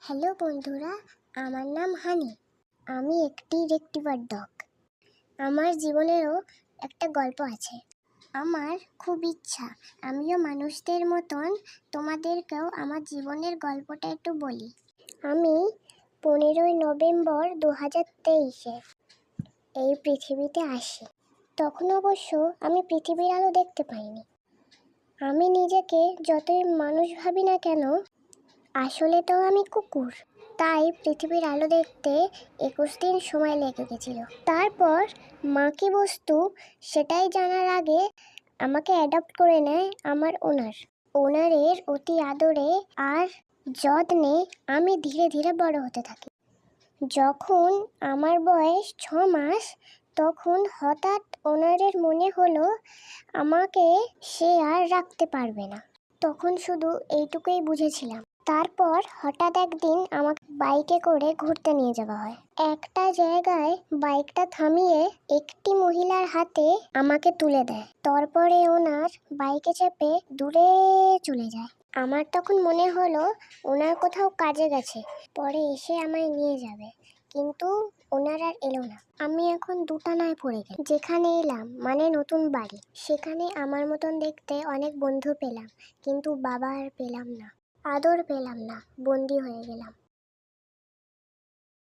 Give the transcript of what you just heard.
Hello বন্ধুরা, আমার নাম হানি। আমি একটি রেক্টিভার ডগ। আমার জীবনেরও একটা গল্প আছে। আমার খুব ইচ্ছা আমিও মানুষদের মতন তোমাদেরকেও আমার জীবনের গল্পটা একটু বলি। আমি 15ই নভেম্বর 2023-এ এই পৃথিবীতে আসি। তখন অবশ্য আমি পৃথিবীর আলো দেখতে পাইনি। আমি নিজেকে যতই মানুষ ভাবি না কেন, আসলে তো আমি কুকুর। তাই পৃথিবীর আলো দেখতে 21 দিন সময় লেগে গেছিল। তারপর মা কি বস্তু সেটাই জানার আগে আমাকে অ্যাডপ্ট করে নেয় আমার ওনারের অতি আদরে আর যত্নে আমি ধীরে ধীরে বড় হতে থাকি। যখন আমার বয়স 6 মাস, তখন হঠাৎ ওনারের মনে হলো আমাকে সে আর রাখতে পারবে না। তখন শুধু এইটুকুই বুঝেছিলাম। তারপর হঠাৎ একদিন আমাকে বাইকে করে ঘুরতে নিয়ে যাওয়া হয়। একটা জায়গায় বাইকটা থামিয়ে একটি মহিলার হাতে আমাকে তুলে দেয়। তারপরে ওনার বাইকে চেপে দূরে চলে যায়। আমার তখন মনে হলো ওনার কোথাও কাজে গেছে, পরে এসে আমায় নিয়ে যাবে, কিন্তু ওনার আর এলো না। আমি এখন দুটানায় পড়ে গেলাম। যেখানে এলাম মানে নতুন বাড়ি, সেখানে আমার মতন দেখতে অনেক বন্ধু পেলাম, কিন্তু বাবা আর পেলাম না, আদর পেলাম না, বন্দি হয়ে গেলাম।